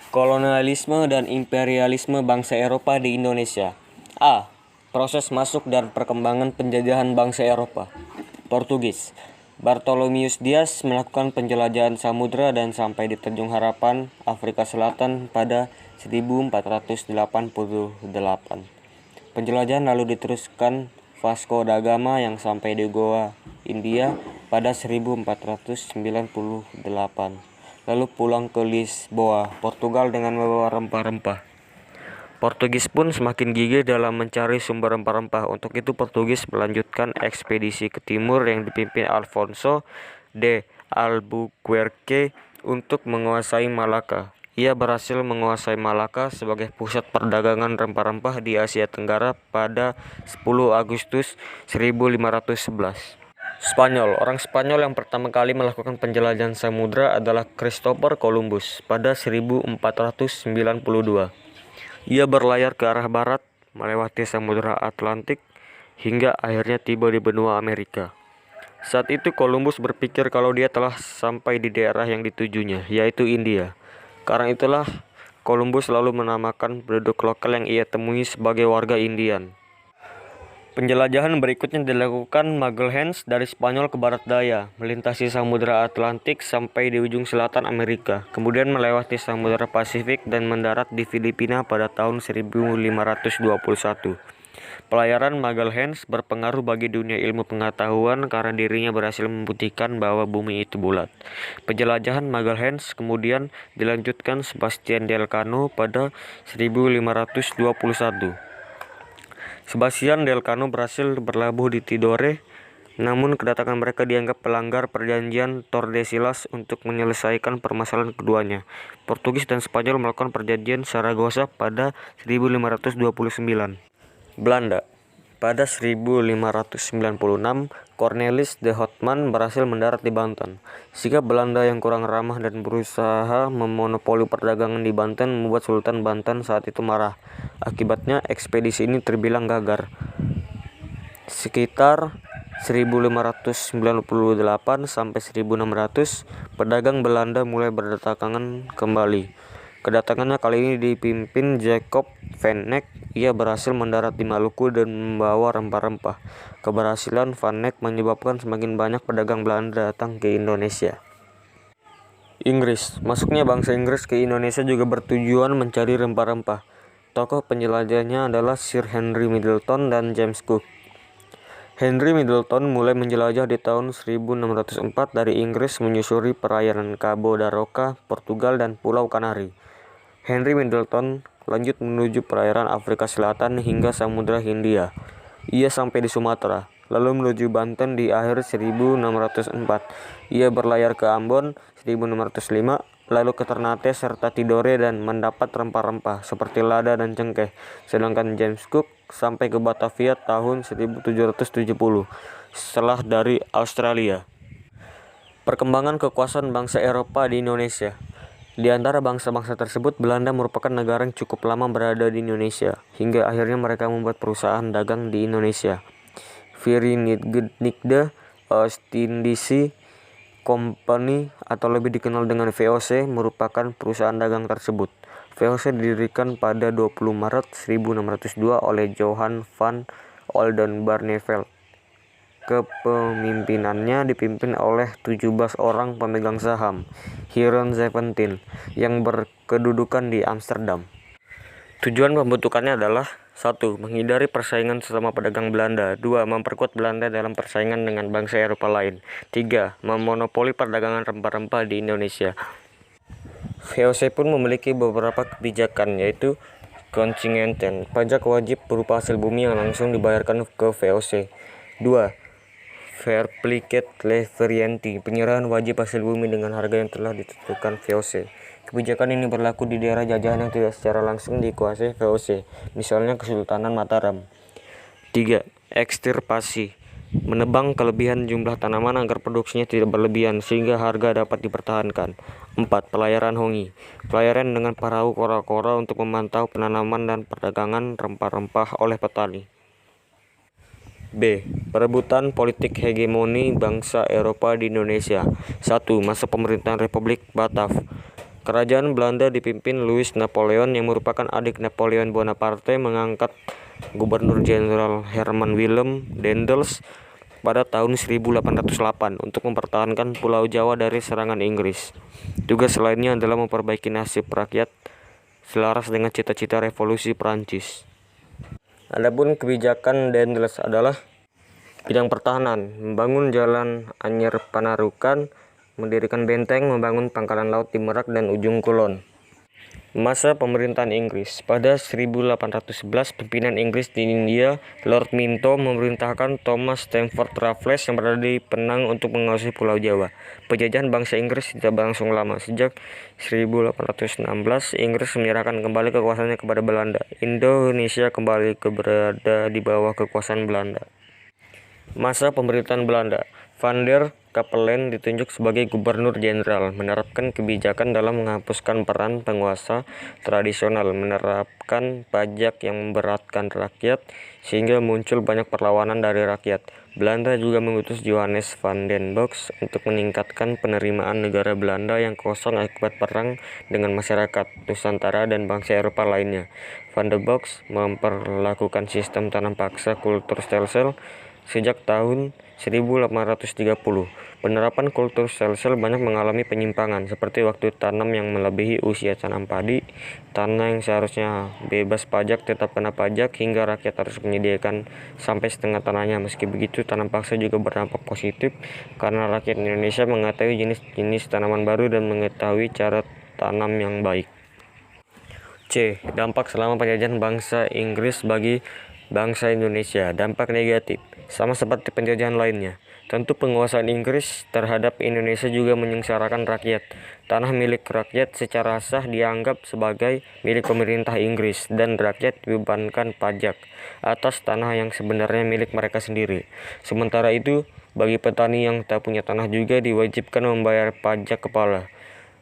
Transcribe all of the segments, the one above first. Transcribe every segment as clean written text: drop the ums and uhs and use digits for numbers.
Kolonialisme dan imperialisme bangsa Eropa di Indonesia. A. Proses masuk dan perkembangan penjajahan bangsa Eropa. Portugis. Bartolomeus Dias melakukan penjelajahan samudra dan sampai di Tanjung Harapan, Afrika Selatan pada 1488. Penjelajahan lalu diteruskan Vasco da Gama yang sampai di Goa, India pada 1498. Lalu pulang ke Lisboa, Portugal dengan membawa rempah-rempah. Portugis pun semakin gigih dalam mencari sumber rempah-rempah. Untuk itu Portugis melanjutkan ekspedisi ke timur yang dipimpin Alfonso de Albuquerque untuk menguasai Malaka. Ia berhasil menguasai Malaka sebagai pusat perdagangan rempah-rempah di Asia Tenggara pada 10 Agustus 1511. Spanyol. Orang Spanyol yang pertama kali melakukan penjelajahan samudra adalah Christopher Columbus pada 1492. Ia berlayar ke arah barat, melewati Samudra Atlantik, hingga akhirnya tiba di benua Amerika. Saat itu Columbus berpikir kalau dia telah sampai di daerah yang ditujunya, yaitu India. Karena itulah Columbus lalu menamakan penduduk lokal yang ia temui sebagai warga Indian. Penjelajahan berikutnya dilakukan Magalhães dari Spanyol ke barat daya, melintasi Samudra Atlantik sampai di ujung selatan Amerika, kemudian melewati Samudra Pasifik dan mendarat di Filipina pada tahun 1521. Pelayaran Magalhães berpengaruh bagi dunia ilmu pengetahuan karena dirinya berhasil membuktikan bahwa bumi itu bulat. Penjelajahan Magalhães kemudian dilanjutkan Sebastian de Elcano pada 1521. Sebastian de Elcano berhasil berlabuh di Tidore, namun kedatangan mereka dianggap pelanggar perjanjian Tordesillas untuk menyelesaikan permasalahan keduanya. Portugis dan Spanyol melakukan perjanjian Saragossa pada 1529. Belanda. Pada 1596, Cornelis de Houtman berhasil mendarat di Banten. Sikap Belanda yang kurang ramah dan berusaha memonopoli perdagangan di Banten membuat Sultan Banten saat itu marah. Akibatnya, ekspedisi ini terbilang gagal. Sekitar 1598 sampai 1600, pedagang Belanda mulai berdatangan kembali. Kedatangannya kali ini dipimpin Jacob van Eyck. Ia berhasil mendarat di Maluku dan membawa rempah-rempah. Keberhasilan van Eyck menyebabkan semakin banyak pedagang Belanda datang ke Indonesia. Inggris. Masuknya bangsa Inggris ke Indonesia juga bertujuan mencari rempah-rempah. Tokoh penjelajahnya adalah Sir Henry Middleton dan James Cook. Henry Middleton mulai menjelajah di tahun 1604 dari Inggris menyusuri perairan Cabo da Roca, Portugal dan Pulau Kanari. Henry Middleton lanjut menuju perairan Afrika Selatan hingga Samudra Hindia. Ia sampai di Sumatera, lalu menuju Banten di akhir 1604. Ia berlayar ke Ambon 1605, lalu ke Ternate serta Tidore dan mendapat rempah-rempah seperti lada dan cengkeh. Sedangkan James Cook sampai ke Batavia tahun 1770 setelah dari Australia. Perkembangan kekuasaan bangsa Eropa di Indonesia. Di antara bangsa-bangsa tersebut, Belanda merupakan negara yang cukup lama berada di Indonesia, hingga akhirnya mereka membuat perusahaan dagang di Indonesia. Verenigde Oostindische Company atau lebih dikenal dengan VOC merupakan perusahaan dagang tersebut. VOC didirikan pada 20 Maret 1602 oleh Johan van Oldenbarnevelt. Kepemimpinannya dipimpin oleh 17 orang pemegang saham, Heeren 17, yang berkedudukan di Amsterdam. Tujuan pembentukannya adalah 1. Menghindari persaingan sesama pedagang Belanda. 2. Memperkuat Belanda dalam persaingan dengan bangsa Eropa lain. 3. Memonopoli perdagangan rempah-rempah di Indonesia. VOC pun memiliki beberapa kebijakan, yaitu kontingenten, pajak wajib berupa hasil bumi yang langsung dibayarkan ke VOC. 2. Verplicht leverienti, penyerahan wajib hasil bumi dengan harga yang telah ditentukan VOC. Kebijakan ini berlaku di daerah jajahan yang tidak secara langsung dikuasai VOC, misalnya Kesultanan Mataram. 3. Ekstirpasi, menebang kelebihan jumlah tanaman agar produksinya tidak berlebihan sehingga harga dapat dipertahankan. 4. Pelayaran hongi, pelayaran dengan perahu kora-kora untuk memantau penanaman dan perdagangan rempah-rempah oleh petani. B. Perebutan politik hegemoni bangsa Eropa di Indonesia. 1. Masa pemerintahan Republik Batav. Kerajaan Belanda dipimpin Louis Napoleon yang merupakan adik Napoleon Bonaparte mengangkat Gubernur Jenderal Herman Willem Daendels pada tahun 1808 untuk mempertahankan Pulau Jawa dari serangan Inggris. Tugas lainnya adalah memperbaiki nasib rakyat selaras dengan cita-cita revolusi Prancis. Adapun kebijakan Daendels adalah bidang pertahanan, membangun jalan Anyer Panarukan, mendirikan benteng, membangun pangkalan laut di Merak dan Ujung Kulon. Masa pemerintahan Inggris. Pada 1811, pimpinan Inggris di India, Lord Minto, memerintahkan Thomas Stamford Raffles yang berada di Penang untuk menguasai Pulau Jawa. Penjajahan bangsa Inggris tidak berlangsung lama. Sejak 1816, Inggris menyerahkan kembali kekuasaannya kepada Belanda. Indonesia kembali berada di bawah kekuasaan Belanda. Masa pemerintahan Belanda. Van der Capellen ditunjuk sebagai gubernur jenderal, menerapkan kebijakan dalam menghapuskan peran penguasa tradisional, menerapkan pajak yang memberatkan rakyat, sehingga muncul banyak perlawanan dari rakyat. Belanda juga mengutus Johannes van den Bosch untuk meningkatkan penerimaan negara Belanda yang kosong akibat perang dengan masyarakat Nusantara dan bangsa Eropa lainnya. Van den Bosch memperlakukan sistem tanam paksa Kulturstelsel sejak tahun 1830. Penerapan Kulturstelsel banyak mengalami penyimpangan, seperti waktu tanam yang melebihi usia tanam padi, tanah yang seharusnya bebas pajak tetap kena pajak, hingga rakyat harus menyediakan sampai setengah tanahnya. Meski begitu, tanam paksa juga berdampak positif karena rakyat Indonesia mengetahui jenis-jenis tanaman baru dan mengetahui cara tanam yang baik. C. Dampak selama penjajahan bangsa Inggris bagi bangsa Indonesia. Dampak negatif. Sama seperti penjajahan lainnya, tentu penguasaan Inggris terhadap Indonesia juga menyengsarakan rakyat. Tanah milik rakyat secara sah dianggap sebagai milik pemerintah Inggris dan rakyat dibebankan pajak atas tanah yang sebenarnya milik mereka sendiri. Sementara itu, bagi petani yang tak punya tanah juga diwajibkan membayar pajak kepala.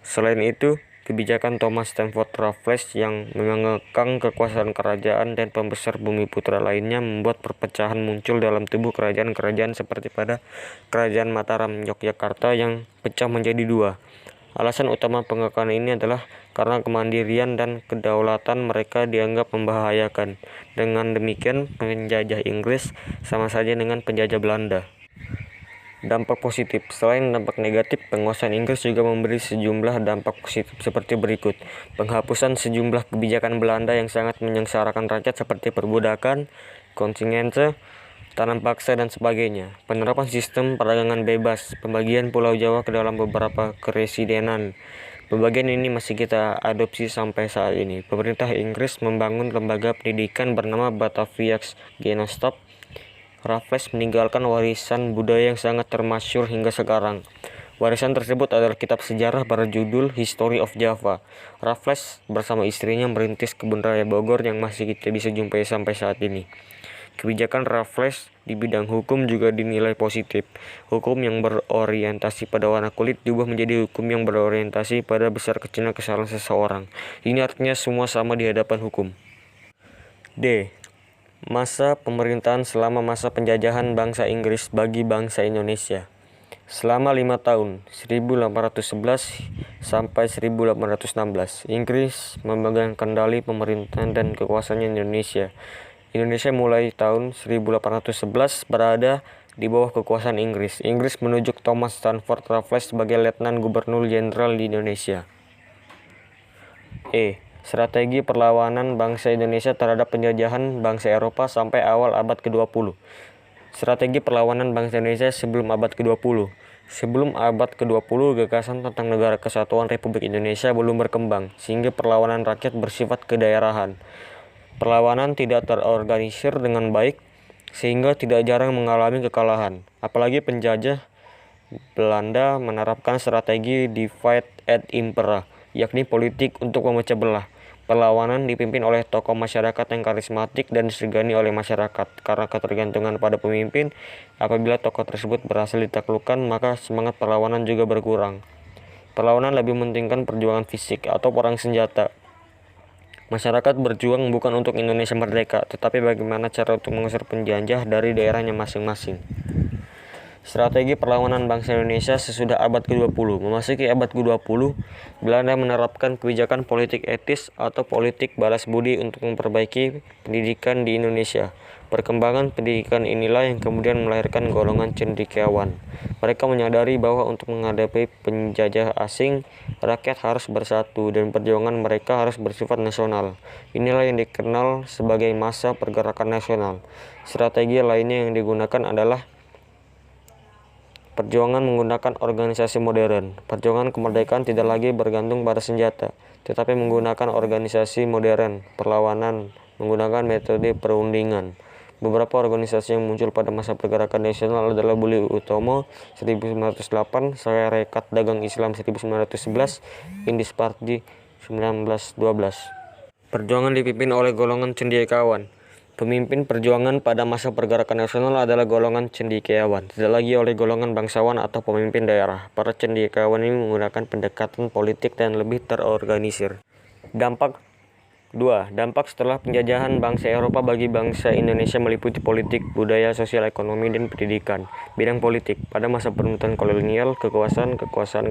Selain itu, kebijakan Thomas Stamford Raffles yang mengekang kekuasaan kerajaan dan pembesar bumi putra lainnya membuat perpecahan muncul dalam tubuh kerajaan-kerajaan seperti pada Kerajaan Mataram Yogyakarta yang pecah menjadi dua. Alasan utama pengekangan ini adalah karena kemandirian dan kedaulatan mereka dianggap membahayakan. Dengan demikian, penjajah Inggris sama saja dengan penjajah Belanda. Dampak positif. Selain dampak negatif, penguasaan Inggris juga memberi sejumlah dampak positif seperti berikut. Penghapusan sejumlah kebijakan Belanda yang sangat menyengsarakan rakyat seperti perbudakan, konsingensi, tanam paksa, dan sebagainya. Penerapan sistem perdagangan bebas, pembagian Pulau Jawa ke dalam beberapa keresidenan. Pembagian ini masih kita adopsi sampai saat ini. Pemerintah Inggris membangun lembaga pendidikan bernama Batavia's Genootschap. Raffles meninggalkan warisan budaya yang sangat termasyhur hingga sekarang. Warisan tersebut adalah kitab sejarah berjudul History of Java. Raffles bersama istrinya merintis kebun raya Bogor yang masih kita bisa jumpai sampai saat ini. Kebijakan Raffles di bidang hukum juga dinilai positif. Hukum yang berorientasi pada warna kulit diubah menjadi hukum yang berorientasi pada besar kecilnya kesalahan seseorang. Ini artinya semua sama di hadapan hukum. D. Masa pemerintahan selama masa penjajahan bangsa Inggris bagi bangsa Indonesia. Selama 5 tahun, 1811 sampai 1816, Inggris memegang kendali pemerintahan dan kekuasaannya Indonesia. Indonesia mulai tahun 1811 berada di bawah kekuasaan Inggris. Inggris menunjuk Thomas Stamford Raffles sebagai Letnan Gubernur Jenderal di Indonesia. E. Strategi perlawanan bangsa Indonesia terhadap penjajahan bangsa Eropa sampai awal abad ke-20. Strategi perlawanan bangsa Indonesia sebelum abad ke-20. Sebelum abad ke-20, gagasan tentang Negara Kesatuan Republik Indonesia belum berkembang, sehingga perlawanan rakyat bersifat kedaerahan. Perlawanan tidak terorganisir dengan baik, sehingga tidak jarang mengalami kekalahan. Apalagi penjajah Belanda menerapkan strategi divide et impera, yakni politik untuk memecah belah. Perlawanan dipimpin oleh tokoh masyarakat yang karismatik dan disegani oleh masyarakat. Karena ketergantungan pada pemimpin, apabila tokoh tersebut berhasil ditaklukkan, maka semangat perlawanan juga berkurang. Perlawanan lebih mementingkan perjuangan fisik atau perang senjata. Masyarakat berjuang bukan untuk Indonesia merdeka, tetapi bagaimana cara untuk mengusir penjajah dari daerahnya masing-masing. Strategi perlawanan bangsa Indonesia sesudah abad ke-20. Memasuki abad ke-20, Belanda menerapkan kebijakan politik etis atau politik balas budi untuk memperbaiki pendidikan di Indonesia. Perkembangan pendidikan inilah yang kemudian melahirkan golongan cendekiawan. Mereka menyadari bahwa untuk menghadapi penjajah asing, rakyat harus bersatu dan perjuangan mereka harus bersifat nasional. Inilah yang dikenal sebagai masa pergerakan nasional. Strategi lainnya yang digunakan adalah perjuangan menggunakan organisasi modern. Perjuangan kemerdekaan tidak lagi bergantung pada senjata, tetapi menggunakan organisasi modern, perlawanan, menggunakan metode perundingan. Beberapa organisasi yang muncul pada masa pergerakan nasional adalah Budi Utomo 1908, Sarekat Dagang Islam 1911, Indis Party 1912. Perjuangan dipimpin oleh golongan cendekiawan. Pemimpin perjuangan pada masa pergerakan nasional adalah golongan cendekiawan, tidak lagi oleh golongan bangsawan atau pemimpin daerah. Para cendekiawan ini menggunakan pendekatan politik dan lebih terorganisir. Dampak 2. Dampak setelah penjajahan bangsa Eropa bagi bangsa Indonesia meliputi politik, budaya, sosial, ekonomi, dan pendidikan. Bidang politik. Pada masa pemerintahan kolonial, kekuasaan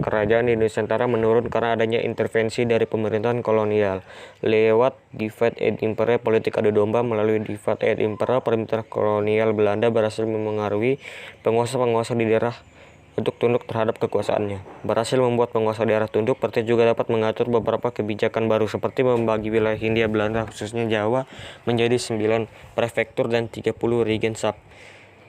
kerajaan di Nusantara menurun karena adanya intervensi dari pemerintahan kolonial. Lewat divide and impera, politik adu domba. Melalui divide and impera, pemerintahan kolonial Belanda berhasil memengaruhi penguasa-penguasa di daerah untuk tunduk terhadap kekuasaannya. Berhasil membuat penguasa daerah tunduk, Pertiwi juga dapat mengatur beberapa kebijakan baru seperti membagi wilayah Hindia Belanda khususnya Jawa menjadi 9 prefektur dan 30 regenskap.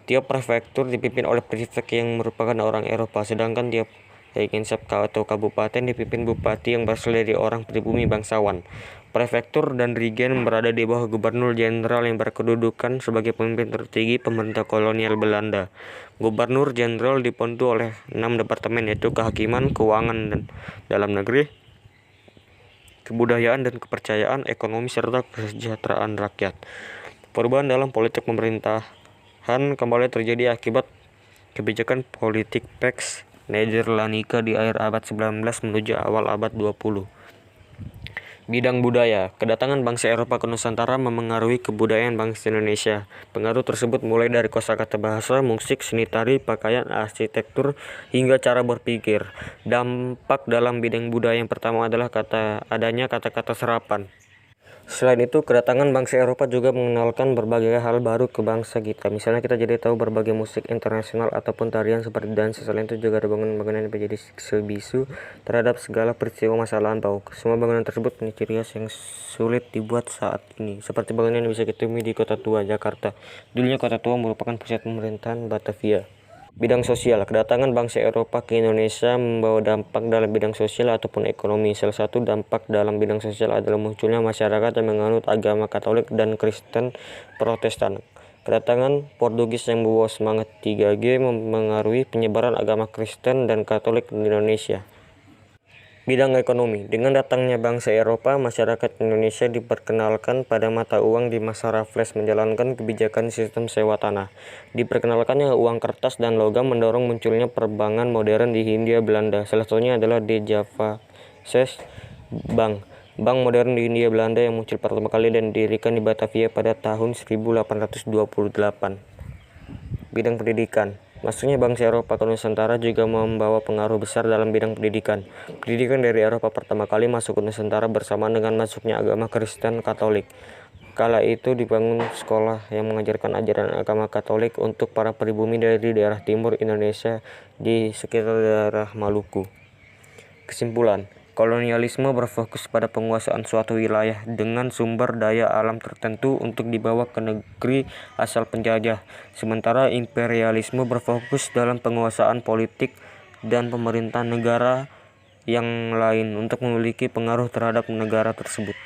Tiap prefektur dipimpin oleh prefek yang merupakan orang Eropa, sedangkan tiap regenskap atau kabupaten dipimpin bupati yang berasal dari orang pribumi bangsawan. Prefektur dan regen berada di bawah gubernur jenderal yang berkedudukan sebagai pemimpin tertinggi pemerintah kolonial Belanda. Gubernur jenderal dibantu oleh 6 departemen, yaitu kehakiman, keuangan dan dalam negeri, kebudayaan dan kepercayaan, ekonomi, serta kesejahteraan rakyat. Perubahan dalam politik pemerintahan kembali terjadi akibat kebijakan politik Pax Nederlandika di akhir abad 19 menuju awal abad 20. Bidang budaya. Kedatangan bangsa Eropa ke Nusantara memengaruhi kebudayaan bangsa Indonesia. Pengaruh tersebut mulai dari kosakata bahasa, musik, seni tari, pakaian, arsitektur, hingga cara berpikir. Dampak dalam bidang budaya yang pertama adalah adanya kata-kata serapan. Selain itu, kedatangan bangsa Eropa juga mengenalkan berbagai hal baru ke bangsa kita. Misalnya kita jadi tahu berbagai musik internasional ataupun tarian seperti dansa. Selain itu juga ada bangunan-bangunan yang menjadi bisu terhadap segala peristiwa masa lampau. Semua bangunan tersebut punya ciri khas yang sulit dibuat saat ini. Seperti bangunan yang bisa kita temui di Kota Tua, Jakarta. Dulunya Kota Tua merupakan pusat pemerintahan Batavia. Bidang sosial. Kedatangan bangsa Eropa ke Indonesia membawa dampak dalam bidang sosial ataupun ekonomi. Salah satu dampak dalam bidang sosial adalah munculnya masyarakat yang menganut agama Katolik dan Kristen Protestan. Kedatangan Portugis yang membawa semangat 3G mempengaruhi penyebaran agama Kristen dan Katolik di Indonesia. Bidang ekonomi. Dengan datangnya bangsa Eropa, masyarakat Indonesia diperkenalkan pada mata uang di masa Raffles menjalankan kebijakan sistem sewa tanah. Diperkenalkannya uang kertas dan logam mendorong munculnya perbankan modern di Hindia Belanda. Salah satunya adalah De Javases Bank. Bank modern di Hindia Belanda yang muncul pertama kali dan didirikan di Batavia pada tahun 1828. Bidang pendidikan. Masuknya bangsa Eropa ke Nusantara juga membawa pengaruh besar dalam bidang pendidikan. Pendidikan dari Eropa pertama kali masuk ke Nusantara bersamaan dengan masuknya agama Kristen Katolik. Kala itu dibangun sekolah yang mengajarkan ajaran agama Katolik untuk para pribumi dari daerah timur Indonesia di sekitar daerah Maluku. Kesimpulan. Kolonialisme berfokus pada penguasaan suatu wilayah dengan sumber daya alam tertentu untuk dibawa ke negeri asal penjajah. Sementara imperialisme berfokus dalam penguasaan politik dan pemerintahan negara yang lain untuk memiliki pengaruh terhadap negara tersebut.